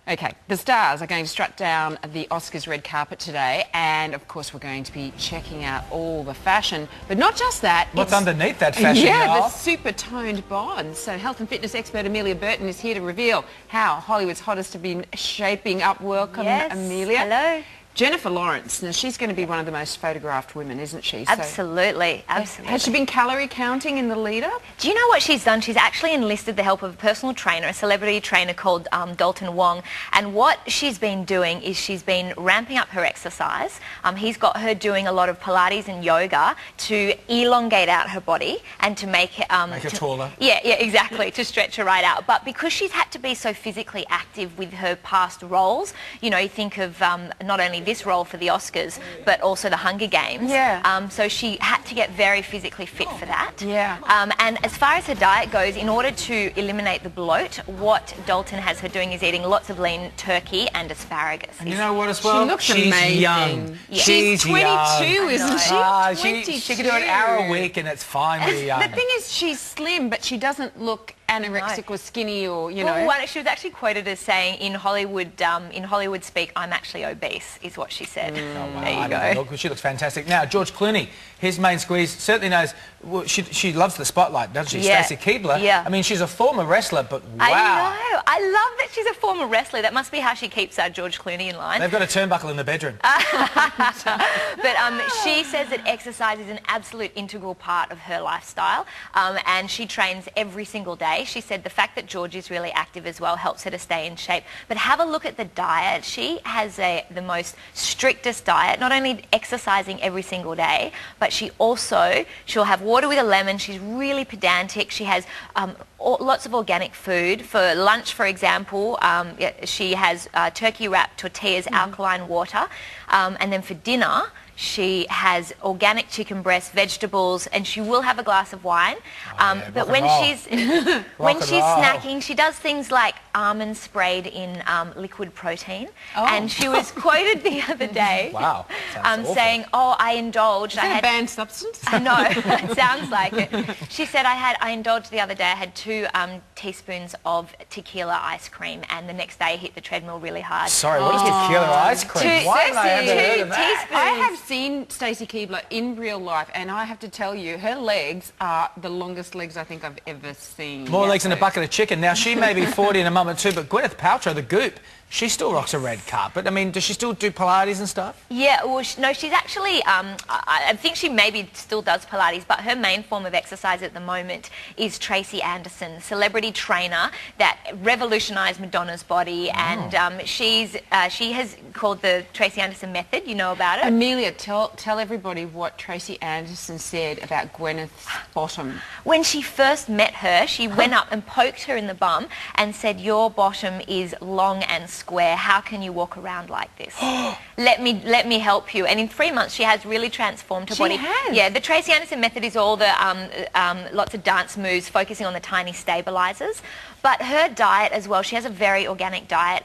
Okay, the stars are going to strut down the Oscars red carpet today, and of course we're going to be checking out all the fashion, but not just that. What's underneath that fashion, Yeah, y'all? the super toned bonds. So health and fitness expert Amelia Burton is here to reveal how Hollywood's hottest have been shaping up. Welcome, yes. Amelia. Hello. Jennifer Lawrence. Now she's going to be one of the most photographed women, isn't she? Absolutely, absolutely. Has she been calorie counting in the lead-up? Do you know what she's done? She's actually enlisted the help of a personal trainer, a celebrity trainer called Dalton Wong. And what she's been doing is she's been ramping up her exercise. He's got her doing a lot of Pilates and yoga to elongate out her body and to make it... Make her taller. Yeah, exactly, to stretch her right out. But because she's had to be so physically active with her past roles, you know, you think of not only this role for the Oscars, but also the Hunger Games. Yeah. So she had to get very physically fit for that. Yeah. And as far as her diet goes, in order to eliminate the bloat, what Dalton has her doing is eating lots of lean turkey and asparagus. And you know what as well? She looks She's amazing. young. Yeah. She's 22, young. isn't she? She can do an hour a week and it's fine with young. The thing is, she's slim, but she doesn't look anorexic or skinny or, you know. Well, she was actually quoted as saying, in Hollywood speak, I'm actually obese, is what she said. Oh, wow. There you go. She looks fantastic. Now, George Clooney, his main squeeze, certainly knows, well, she loves the spotlight, doesn't she? Yeah. Stacy Keibler. Yeah. I mean, she's a former wrestler, but wow. I know. I love that she's a former wrestler. That must be how she keeps George Clooney in line. They've got a turnbuckle in the bedroom. But she says that exercise is an absolute integral part of her lifestyle, and she trains every single day. She said the fact that George is really active as well helps her to stay in shape. But have a look at the diet. She has the most strictest diet, not only exercising every single day, but she'll have water with a lemon. She's really pedantic. She has lots of organic food. For lunch, for example, she has turkey wrapped tortillas, alkaline water, and then for dinner she has organic chicken breast, vegetables, and she will have a glass of wine. But when she's snacking, she does things like almonds sprayed in liquid protein. And she was quoted the other day Wow, saying, "Oh, I indulged." Is that a banned substance? I know, it sounds like it. She said, I indulged the other day. I had 2 teaspoons of tequila ice cream, and the next day I hit the treadmill really hard. Sorry, what is tequila ice cream? Why have I ever heard of that? I have seen Stacy Keibler in real life, and I have to tell you, her legs are the longest legs I think I've ever seen. More legs than a bucket of chicken. Now, she may be 40 in a moment too, but Gwyneth Paltrow, the Goop, she still rocks a red carpet. I mean, does she still do Pilates and stuff? Yeah, well, no, she's actually, I think she maybe still does Pilates, but her main form of exercise at the moment is Tracy Anderson, celebrity trainer that revolutionised Madonna's body, and she has called the Tracy Anderson method. You know about it? Amelia, tell everybody what Tracy Anderson said about Gwyneth's bottom. When she first met her, she went up and poked her in the bum and said, "Your bottom is long and square. How can you walk around like this? Let me help you." And in 3 months, she has really transformed her body. She has. Yeah, the Tracy Anderson method is all the lots of dance moves, focusing on the tiny stabilizers. But her diet as well, she has a very organic diet,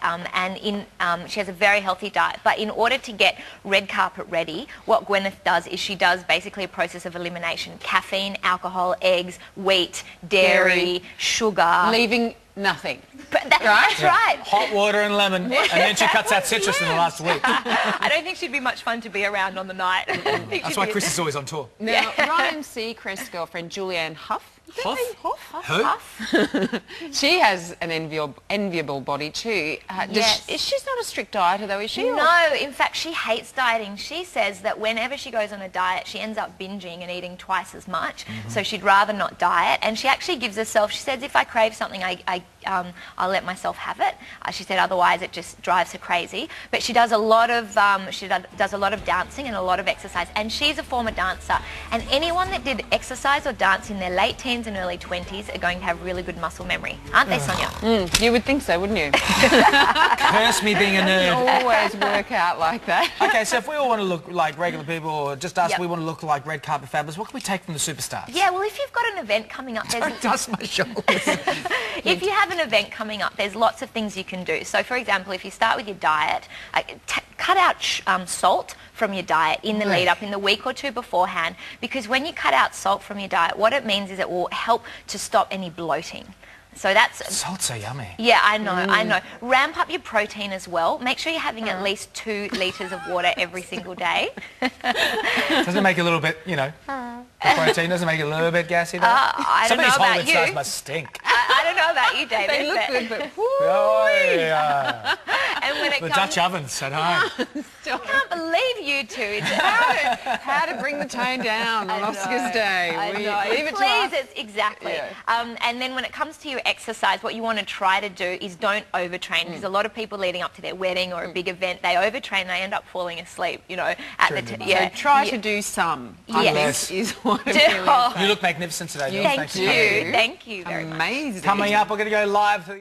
she has a very healthy diet. But in order to get red carpet ready, what Gwyneth does is she does basically a process of elimination: caffeine, alcohol, eggs, wheat, dairy, sugar. Leaving nothing. That's right. Hot water and lemon, and then she cuts out citrus in the last week. I don't think she'd be much fun to be around on the night. That's why Chris is always on tour. Now, Ryan Seacrest's girlfriend, Julianne Hough. Who? She has an enviable body too. Yes. She's not a strict dieter though, is she? No, in fact, she hates dieting. She says that whenever she goes on a diet, she ends up binging and eating twice as much. So she'd rather not diet. And she actually gives herself, she says, if I crave something, I'll let myself have it. She said otherwise it just drives her crazy. But she does a lot of does a lot of dancing and a lot of exercise. And she's a former dancer. And anyone that did exercise or dance in their late teens and early 20s are going to have really good muscle memory, aren't they, Sonia? You would think so, wouldn't you? Curse me being a nerd. Always work out like that. Okay, so if we all want to look like regular people, or just us, Yep. we want to look like red carpet fabulous, what can we take from the superstars? Yeah, well, if you've got an event coming up, Don't dust my shoulders. if you have an event coming up, there's lots of things you can do. So, for example, if you start with your diet, cut out salt from your diet in the lead up, in the week or two beforehand, because when you cut out salt from your diet, what it means is it will help to stop any bloating. So that's... Salt's so yummy. Yeah, I know. Ramp up your protein as well. Make sure you're having at least 2 litres of water every single day. Doesn't it make a little bit, you know, the protein doesn't make it a little bit gassy though? I don't know about you. Somebody's must stink. I don't know about you, David. They look good, but Oh, yeah. And when it The comes... Dutch ovens at home. I can't believe you two. how to bring the tone down on Oscars Day. I We know. leave it to Please, us. it's exactly. Yeah. And then when it comes to your exercise, what you want to try to do is don't overtrain, because a lot of people leading up to their wedding or a big event, they overtrain, they end up falling asleep, you know, at the So try to do some. Yes. Is what I'm Do- feeling. You look magnificent today, Jill. Thank Thanks for coming. you. Thank you very much. Amazing. Coming up, we're going to go live.